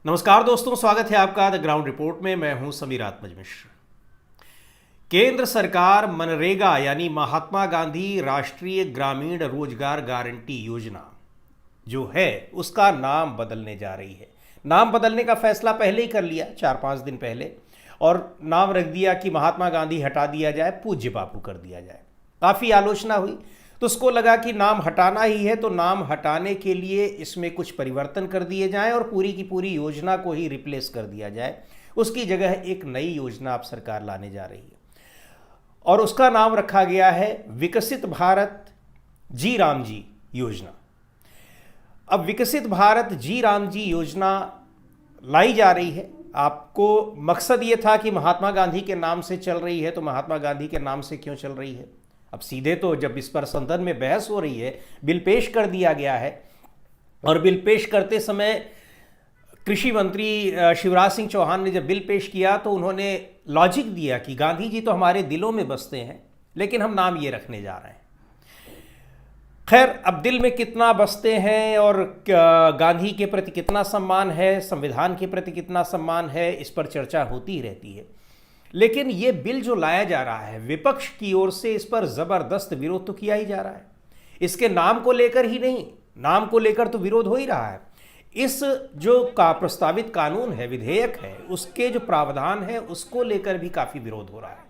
नमस्कार दोस्तों, स्वागत है आपका द ग्राउंड रिपोर्ट में। मैं हूं समीर आत्मज मिश्र। केंद्र सरकार मनरेगा यानी महात्मा गांधी राष्ट्रीय ग्रामीण रोजगार गारंटी योजना जो है उसका नाम बदलने जा रही है। नाम बदलने का फैसला पहले ही कर लिया, 4-5 दिन पहले, और नाम रख दिया कि महात्मा गांधी हटा दिया जाए, पूज्य बापू कर दिया जाए। काफ़ी आलोचना हुई तो उसको लगा कि नाम हटाना ही है तो नाम हटाने के लिए इसमें कुछ परिवर्तन कर दिए जाएं और पूरी की पूरी योजना को ही रिप्लेस कर दिया जाए। उसकी जगह एक नई योजना अब सरकार लाने जा रही है और उसका नाम रखा गया है विकसित भारत जी राम जी योजना। अब विकसित भारत जी राम जी योजना लाई जा रही है। आपको मकसद ये था कि महात्मा गांधी के नाम से चल रही है तो महात्मा गांधी के नाम से क्यों चल रही है। अब सीधे तो जब इस पर संसद में बहस हो रही है, बिल पेश कर दिया गया है और बिल पेश करते समय कृषि मंत्री शिवराज सिंह चौहान ने जब बिल पेश किया तो उन्होंने लॉजिक दिया कि गांधी जी तो हमारे दिलों में बसते हैं लेकिन हम नाम ये रखने जा रहे हैं। खैर, अब दिल में कितना बसते हैं और गांधी के प्रति कितना सम्मान है, संविधान के प्रति कितना सम्मान है, इस पर चर्चा होती ही रहती है। लेकिन ये बिल जो लाया जा रहा है, विपक्ष की ओर से इस पर जबरदस्त विरोध तो किया ही जा रहा है। इसके नाम को लेकर ही नहीं, नाम को लेकर तो विरोध हो ही रहा है। इस जो प्रस्तावित कानून है, विधेयक है, उसके जो प्रावधान है उसको लेकर भी काफ़ी विरोध हो रहा है।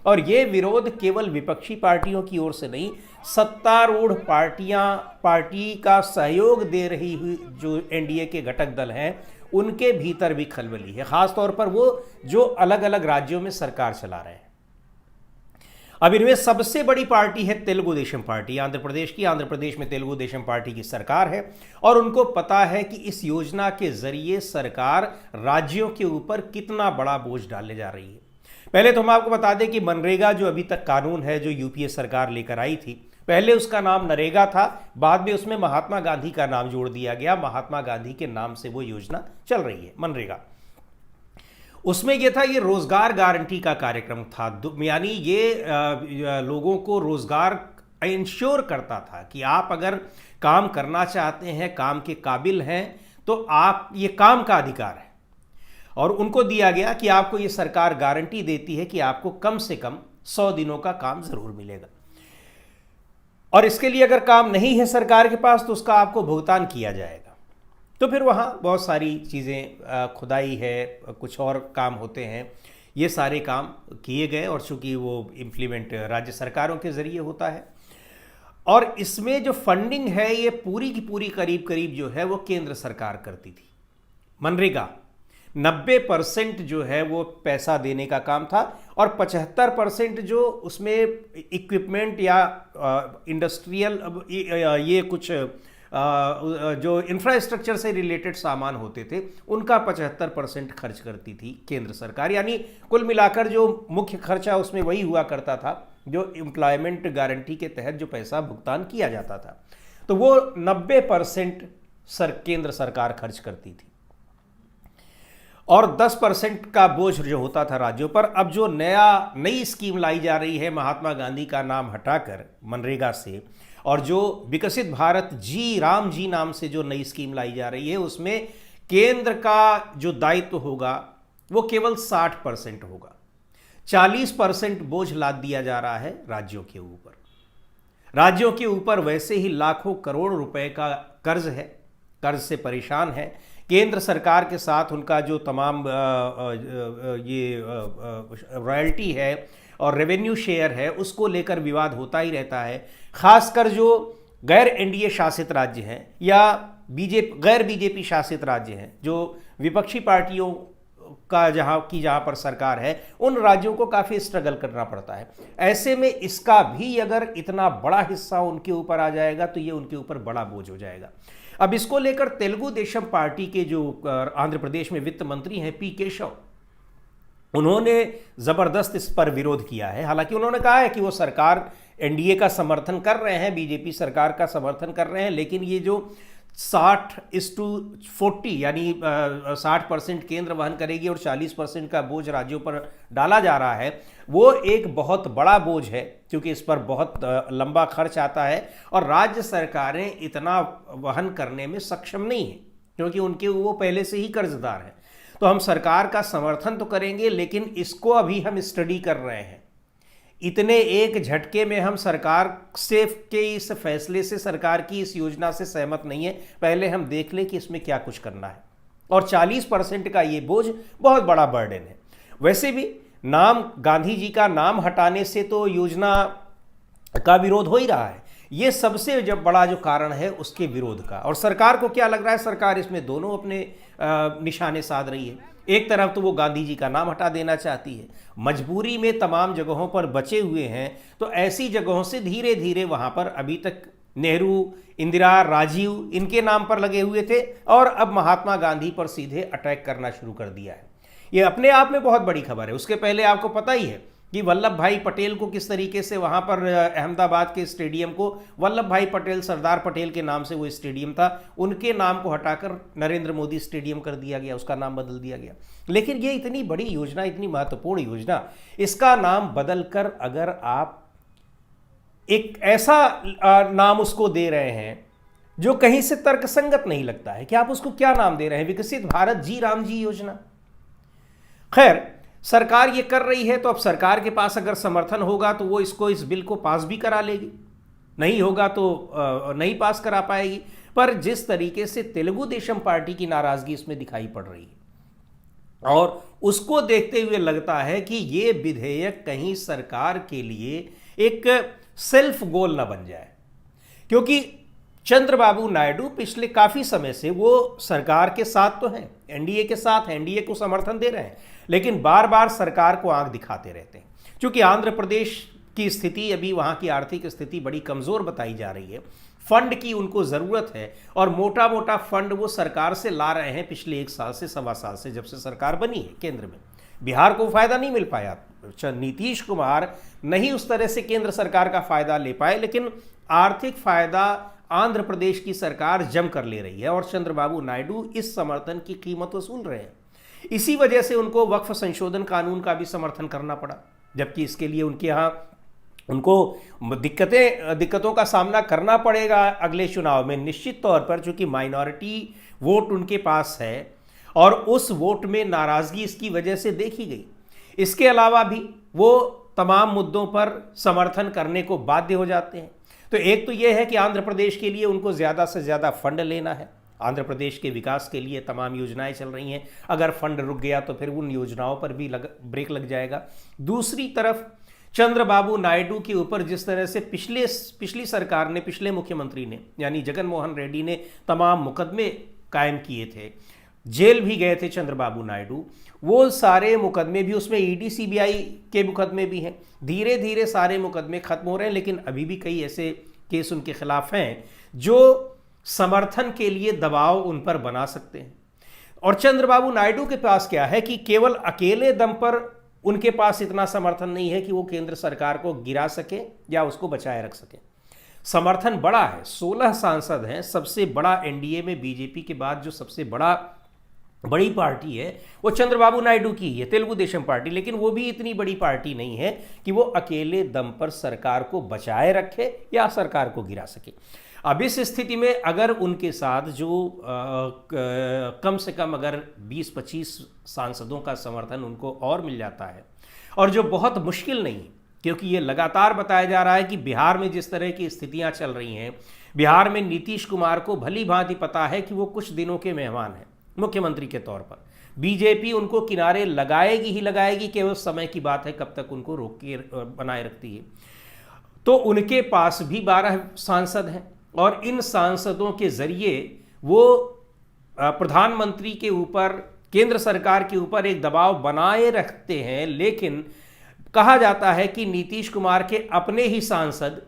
और ये विरोध केवल विपक्षी पार्टियों की ओर से नहीं, सत्तारूढ़ पार्टी का सहयोग दे रही हुई जो एनडीए के घटक दल हैं उनके भीतर भी खलबली है, खासतौर पर वो जो अलग अलग राज्यों में सरकार चला रहे हैं। अब इनमें सबसे बड़ी पार्टी है तेलुगु देशम पार्टी, आंध्र प्रदेश की। आंध्र प्रदेश में तेलुगु देशम पार्टी की सरकार है और उनको पता है कि इस योजना के जरिए सरकार राज्यों के ऊपर कितना बड़ा बोझ डालने जा रही है। पहले तो हम आपको बता दें कि मनरेगा जो अभी तक कानून है जो यूपीए सरकार लेकर आई थी, पहले उसका नाम नरेगा था, बाद में उसमें महात्मा गांधी का नाम जोड़ दिया गया। महात्मा गांधी के नाम से वो योजना चल रही है, मनरेगा। उसमें ये था, ये रोजगार गारंटी का कार्यक्रम था, यानी ये लोगों को रोजगार इंश्योर करता था कि आप अगर काम करना चाहते हैं, काम के काबिल हैं, तो आप, ये काम का अधिकार है और उनको दिया गया कि आपको ये सरकार गारंटी देती है कि आपको कम से कम 100 दिनों का काम जरूर मिलेगा और इसके लिए अगर काम नहीं है सरकार के पास तो उसका आपको भुगतान किया जाएगा। तो फिर वहाँ बहुत सारी चीज़ें, खुदाई है, कुछ और काम होते हैं, ये सारे काम किए गए और चूँकि वो इम्प्लीमेंट राज्य सरकारों के ज़रिए होता है और इसमें जो फंडिंग है ये पूरी की पूरी करीब करीब जो है वो केंद्र सरकार करती थी। मनरेगा 90% जो है वो पैसा देने का काम था और 75% जो उसमें इक्विपमेंट या इंडस्ट्रियल ये कुछ जो इंफ्रास्ट्रक्चर से रिलेटेड सामान होते थे उनका 75% खर्च करती थी केंद्र सरकार। यानी कुल मिलाकर जो मुख्य खर्चा उसमें वही हुआ करता था जो एम्प्लॉयमेंट गारंटी के तहत जो पैसा भुगतान किया जाता था, तो वो 90% केंद्र सरकार खर्च करती थी और 10% का बोझ जो होता था राज्यों पर। अब जो नई स्कीम लाई जा रही है महात्मा गांधी का नाम हटाकर मनरेगा से, और जो विकसित भारत जी राम जी नाम से जो नई स्कीम लाई जा रही है, उसमें केंद्र का जो दायित्व होगा वो केवल 60% होगा। 40% बोझ लाद दिया जा रहा है राज्यों के ऊपर। राज्यों के ऊपर वैसे ही लाखों करोड़ रुपए का कर्ज है, कर्ज से परेशान है। केंद्र सरकार के साथ उनका जो तमाम ये रॉयल्टी है और रेवेन्यू शेयर है उसको लेकर विवाद होता ही रहता है। खासकर जो गैर एनडीए शासित राज्य हैं या गैर बीजेपी शासित राज्य हैं, जो विपक्षी पार्टियों का जहाँ पर सरकार है, उन राज्यों को काफ़ी स्ट्रगल करना पड़ता है। ऐसे में इसका भी अगर इतना बड़ा हिस्सा उनके ऊपर आ जाएगा तो ये उनके ऊपर बड़ा बोझ हो जाएगा। अब इसको लेकर तेलुगु देशम पार्टी के जो आंध्र प्रदेश में वित्त मंत्री हैं पी केशव, उन्होंने ज़बरदस्त इस पर विरोध किया है। हालांकि उन्होंने कहा है कि वो सरकार एनडीए का समर्थन कर रहे हैं, बीजेपी सरकार का समर्थन कर रहे हैं, लेकिन ये जो 60:40 यानी 60% केंद्र वहन करेगी और 40% का बोझ राज्यों पर डाला जा रहा है, वो एक बहुत बड़ा बोझ है क्योंकि इस पर बहुत लंबा खर्च आता है और राज्य सरकारें इतना वहन करने में सक्षम नहीं हैं। क्योंकि उनके वो पहले से ही कर्जदार हैं। तो हम सरकार का समर्थन तो करेंगे, लेकिन इसको अभी हम स्टडी कर रहे हैं। इतने एक झटके में हम सरकार से के इस फैसले से, सरकार की इस योजना से सहमत नहीं है। पहले हम देख लें कि इसमें क्या कुछ करना है। और 40% का ये बोझ बहुत बड़ा बर्डन है। वैसे भी नाम, गांधी जी का नाम हटाने से तो योजना का विरोध हो ही रहा है। ये सबसे जब बड़ा जो कारण है उसके विरोध का। और सरकार को क्या लग रहा है, सरकार इसमें दोनों अपने निशाने साध रही है। एक तरफ तो वो गांधी जी का नाम हटा देना चाहती है, मजबूरी में तमाम जगहों पर बचे हुए हैं, तो ऐसी जगहों से धीरे धीरे वहां पर अभी तक नेहरू, इंदिरा, राजीव इनके नाम पर लगे हुए थे और अब महात्मा गांधी पर सीधे अटैक करना शुरू कर दिया है। ये अपने आप में बहुत बड़ी खबर है। उसके पहले आपको पता ही है कि वल्लभ भाई पटेल को किस तरीके से वहां पर अहमदाबाद के स्टेडियम को वल्लभ भाई पटेल, सरदार पटेल के नाम से वो स्टेडियम था, उनके नाम को हटाकर नरेंद्र मोदी स्टेडियम कर दिया गया, उसका नाम बदल दिया गया। लेकिन ये इतनी बड़ी योजना, इतनी महत्वपूर्ण योजना, इसका नाम बदलकर अगर आप एक ऐसा नाम उसको दे रहे हैं जो कहीं से तर्कसंगत नहीं लगता है कि आप उसको क्या नाम दे रहे हैं, विकसित भारत जी राम जी योजना। खैर, सरकार ये कर रही है तो अब सरकार के पास अगर समर्थन होगा तो वो इस बिल को पास भी करा लेगी, नहीं होगा तो नहीं पास करा पाएगी। पर जिस तरीके से तेलुगु देशम पार्टी की नाराजगी इसमें दिखाई पड़ रही है और उसको देखते हुए लगता है कि ये विधेयक कहीं सरकार के लिए एक सेल्फ गोल ना बन जाए। क्योंकि चंद्रबाबू नायडू पिछले काफी समय से वो सरकार के साथ तो हैं, एनडीए के साथ, एनडीए को समर्थन दे रहे हैं, लेकिन बार बार सरकार को आंख दिखाते रहते हैं। क्योंकि आंध्र प्रदेश की स्थिति, अभी वहां की आर्थिक स्थिति बड़ी कमजोर बताई जा रही है, फंड की उनको जरूरत है और मोटा मोटा फंड वो सरकार से ला रहे हैं पिछले 1 साल से, सवा साल से, जब से सरकार बनी है केंद्र में। बिहार को फायदा नहीं मिल पाया, नीतीश कुमार नहीं उस तरह से केंद्र सरकार का फायदा ले पाए, लेकिन आर्थिक फायदा आंध्र प्रदेश की सरकार जम कर ले रही है और चंद्रबाबू नायडू इस समर्थन की कीमत वसूल रहे हैं। इसी वजह से उनको वक्फ संशोधन कानून का भी समर्थन करना पड़ा, जबकि इसके लिए उनके यहाँ उनको दिक्कतों का सामना करना पड़ेगा अगले चुनाव में निश्चित तौर पर, चूंकि माइनॉरिटी वोट उनके पास है और उस वोट में नाराजगी इसकी वजह से देखी गई। इसके अलावा भी वो तमाम मुद्दों पर समर्थन करने को बाध्य हो जाते हैं। तो एक तो यह है कि आंध्र प्रदेश के लिए उनको ज़्यादा से ज़्यादा फंड लेना है, आंध्र प्रदेश के विकास के लिए तमाम योजनाएं चल रही हैं, अगर फंड रुक गया तो फिर उन योजनाओं पर भी ब्रेक लग जाएगा। दूसरी तरफ चंद्रबाबू नायडू के ऊपर जिस तरह से पिछली सरकार ने, पिछले मुख्यमंत्री ने यानी जगन मोहन रेड्डी ने तमाम मुकदमे कायम किए थे, जेल भी गए थे चंद्रबाबू नायडू, वो सारे मुकदमे भी, उसमें ईडी सीबीआई के मुकदमे भी हैं, धीरे धीरे सारे मुकदमे खत्म हो रहे हैं, लेकिन अभी भी कई ऐसे केस उनके खिलाफ हैं जो समर्थन के लिए दबाव उन पर बना सकते हैं। और चंद्रबाबू नायडू के पास क्या है कि केवल अकेले दम पर उनके पास इतना समर्थन नहीं है कि वो केंद्र सरकार को गिरा सके या उसको बचाए रख सके। समर्थन बड़ा है, 16 सांसद हैं, सबसे बड़ा एनडीए में बीजेपी के बाद जो सबसे बड़ी पार्टी है वो चंद्रबाबू नायडू की है, तेलुगु देशम पार्टी, लेकिन वो भी इतनी बड़ी पार्टी नहीं है कि वो अकेले दम पर सरकार को बचाए रखे या सरकार को गिरा सके। अब इस स्थिति में अगर उनके साथ जो कम से कम अगर 20-25 सांसदों का समर्थन उनको और मिल जाता है, और जो बहुत मुश्किल नहीं, क्योंकि ये लगातार बताया जा रहा है कि बिहार में जिस तरह की स्थितियां चल रही हैं, बिहार में नीतीश कुमार को भली भांति पता है कि वो कुछ दिनों के मेहमान हैं मुख्यमंत्री के तौर पर। बीजेपी उनको किनारे लगाएगी ही लगाएगी, केवल समय की बात है कब तक उनको रोक के बनाए रखती है। तो उनके पास भी 12 सांसद हैं और इन सांसदों के जरिए वो प्रधानमंत्री के ऊपर, केंद्र सरकार के ऊपर एक दबाव बनाए रखते हैं। लेकिन कहा जाता है कि नीतीश कुमार के अपने ही सांसद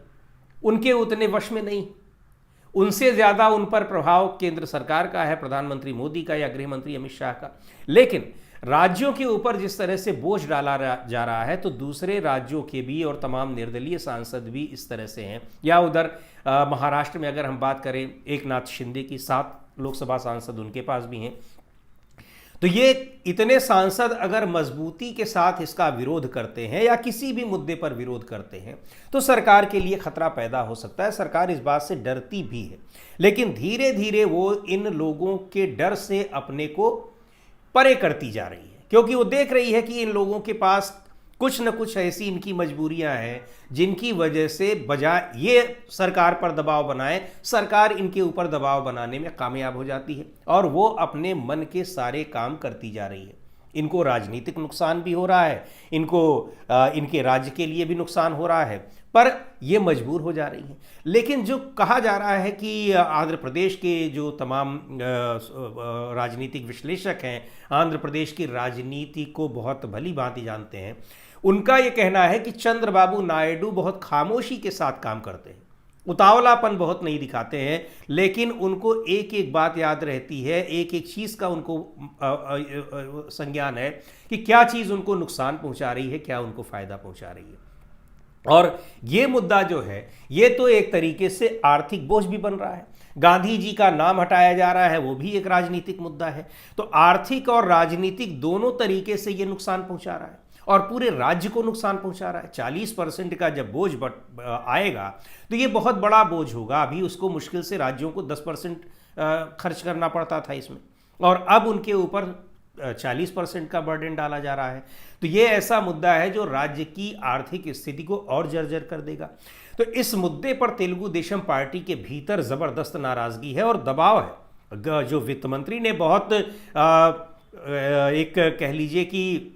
उनके उतने वश में नहीं, उनसे ज़्यादा उन पर प्रभाव केंद्र सरकार का है, प्रधानमंत्री मोदी का या गृह मंत्री अमित शाह का। लेकिन राज्यों के ऊपर जिस तरह से बोझ डाला जा रहा है, तो दूसरे राज्यों के भी और तमाम निर्दलीय सांसद भी इस तरह से हैं। या उधर महाराष्ट्र में अगर हम बात करें, एकनाथ शिंदे की 7 लोकसभा सांसद उनके पास भी हैं। तो तो ये इतने सांसद अगर मजबूती के साथ इसका विरोध करते हैं या किसी भी मुद्दे पर विरोध करते हैं तो सरकार के लिए खतरा पैदा हो सकता है। सरकार इस बात से डरती भी है, लेकिन धीरे धीरे वो इन लोगों के डर से अपने को परे करती जा रही है, क्योंकि वो देख रही है कि इन लोगों के पास कुछ न कुछ ऐसी इनकी मजबूरियां हैं जिनकी वजह से बजाय ये सरकार पर दबाव बनाए, सरकार इनके ऊपर दबाव बनाने में कामयाब हो जाती है और वो अपने मन के सारे काम करती जा रही है। इनको राजनीतिक नुकसान भी हो रहा है, इनको इनके राज्य के लिए भी नुकसान हो रहा है, पर ये मजबूर हो जा रही हैं। लेकिन जो कहा जा रहा है कि आंध्र प्रदेश के जो तमाम राजनीतिक विश्लेषक हैं, आंध्र प्रदेश की राजनीति को बहुत भली भांति जानते हैं, उनका ये कहना है कि चंद्रबाबू नायडू बहुत खामोशी के साथ काम करते हैं, उतावलापन बहुत नहीं दिखाते हैं, लेकिन उनको एक एक बात याद रहती है, एक एक चीज़ का उनको संज्ञान है कि क्या चीज़ उनको नुकसान पहुंचा रही है, क्या उनको फ़ायदा पहुंचा रही है। और ये मुद्दा जो है ये तो एक तरीके से आर्थिक बोझ भी बन रहा है। गांधी जी का नाम हटाया जा रहा है, वो भी एक राजनीतिक मुद्दा है। तो आर्थिक और राजनीतिक दोनों तरीके से ये नुकसान पहुंचा रहा है और पूरे राज्य को नुकसान पहुंचा रहा है। 40% का जब बोझ आएगा तो ये बहुत बड़ा बोझ होगा। अभी उसको मुश्किल से राज्यों को 10% खर्च करना पड़ता था इसमें, और अब उनके ऊपर 40% का बर्डन डाला जा रहा है। तो ये ऐसा मुद्दा है जो राज्य की आर्थिक स्थिति को और जर्जर कर देगा। तो इस मुद्दे पर तेलुगु देशम पार्टी के भीतर ज़बरदस्त नाराज़गी है और दबाव है। जो वित्त मंत्री ने बहुत एक कह लीजिए कि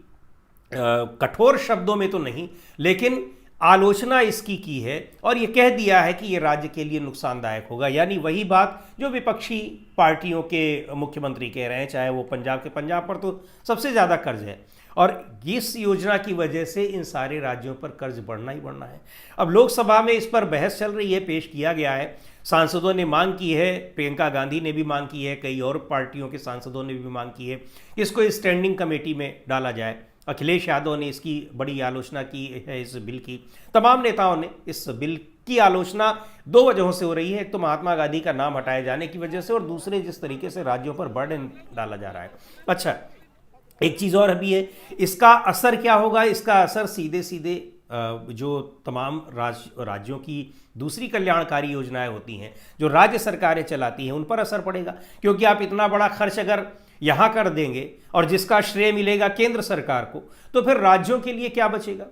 कठोर शब्दों में तो नहीं, लेकिन आलोचना इसकी की है और ये कह दिया है कि ये राज्य के लिए नुकसानदायक होगा। यानी वही बात जो विपक्षी पार्टियों के मुख्यमंत्री कह रहे हैं, चाहे वो पंजाब पर तो सबसे ज़्यादा कर्ज है और इस योजना की वजह से इन सारे राज्यों पर कर्ज बढ़ना ही बढ़ना है। अब लोकसभा में इस पर बहस चल रही है, पेश किया गया है, सांसदों ने मांग की है, प्रियंका गांधी ने भी मांग की है, कई और पार्टियों के सांसदों ने भी मांग की है कि इसको स्टैंडिंग कमेटी में डाला जाए। अखिलेश यादव ने इसकी बड़ी आलोचना की है, इस बिल की। तमाम नेताओं ने इस बिल की आलोचना दो वजहों से हो रही है, एक तो महात्मा गांधी का नाम हटाए जाने की वजह से और दूसरे जिस तरीके से राज्यों पर बर्डन डाला जा रहा है। अच्छा, एक चीज़ और भी है, इसका असर क्या होगा? इसका असर सीधे सीधे जो तमाम राज्यों की दूसरी कल्याणकारी योजनाएं होती हैं जो राज्य सरकारें चलाती हैं उन पर असर पड़ेगा, क्योंकि आप इतना बड़ा खर्च अगर यहाँ कर देंगे और जिसका श्रेय मिलेगा केंद्र सरकार को, तो फिर राज्यों के लिए क्या बचेगा?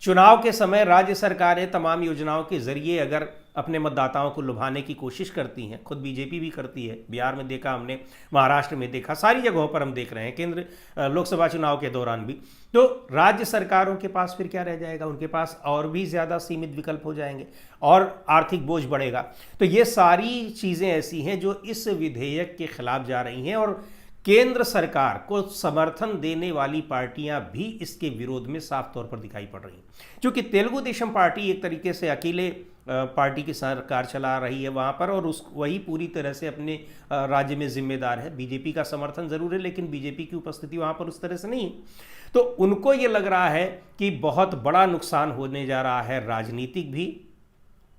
चुनाव के समय राज्य सरकारें तमाम योजनाओं के जरिए अगर अपने मतदाताओं को लुभाने की कोशिश करती हैं, खुद बीजेपी भी करती है, बिहार में देखा हमने, महाराष्ट्र में देखा, सारी जगहों पर हम देख रहे हैं, केंद्र लोकसभा चुनाव के दौरान भी, तो राज्य सरकारों के पास फिर क्या रह जाएगा? उनके पास और भी ज़्यादा सीमित विकल्प हो जाएंगे और आर्थिक बोझ बढ़ेगा। तो ये सारी चीज़ें ऐसी हैं जो इस विधेयक के खिलाफ जा रही हैं और केंद्र सरकार को समर्थन देने वाली पार्टियां भी इसके विरोध में साफ तौर पर दिखाई पड़ रही हैं। क्योंकि तेलुगु देशम पार्टी एक तरीके से अकेले पार्टी की सरकार चला रही है वहाँ पर और वही पूरी तरह से अपने राज्य में जिम्मेदार है। बीजेपी का समर्थन ज़रूर है, लेकिन बीजेपी की उपस्थिति वहाँ पर उस तरह से नहीं है। तो उनको ये लग रहा है कि बहुत बड़ा नुकसान होने जा रहा है, राजनीतिक भी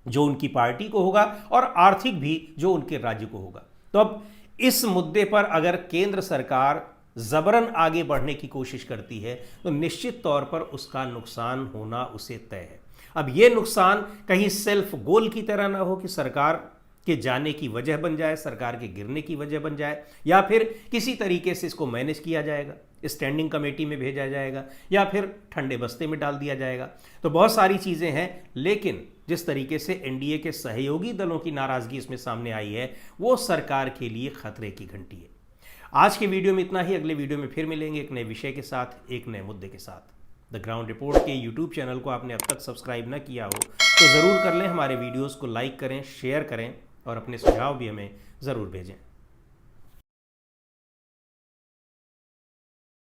जो उनकी पार्टी को होगा और आर्थिक भी जो उनके राज्य को होगा। तो अब इस मुद्दे पर अगर केंद्र सरकार जबरन आगे बढ़ने की कोशिश करती है तो निश्चित तौर पर उसका नुकसान होना उसे तय है। अब ये नुकसान कहीं सेल्फ गोल की तरह ना हो कि सरकार के जाने की वजह बन जाए, सरकार के गिरने की वजह बन जाए, या फिर किसी तरीके से इसको मैनेज किया जाएगा, स्टैंडिंग कमेटी में भेजा जाएगा या फिर ठंडे बस्ते में डाल दिया जाएगा। तो बहुत सारी चीज़ें हैं, लेकिन जिस तरीके से एनडीए के सहयोगी दलों की नाराज़गी इसमें सामने आई है वो सरकार के लिए खतरे की घंटी है। आज के वीडियो में इतना ही। अगले वीडियो में फिर मिलेंगे एक नए विषय के साथ, एक नए मुद्दे के साथ। द ग्राउंड रिपोर्ट के यूट्यूब चैनल को आपने अब तक सब्सक्राइब न किया हो तो ज़रूर कर लें। हमारे वीडियोज़ को लाइक करें, शेयर करें और अपने सुझाव भी हमें ज़रूर भेजें।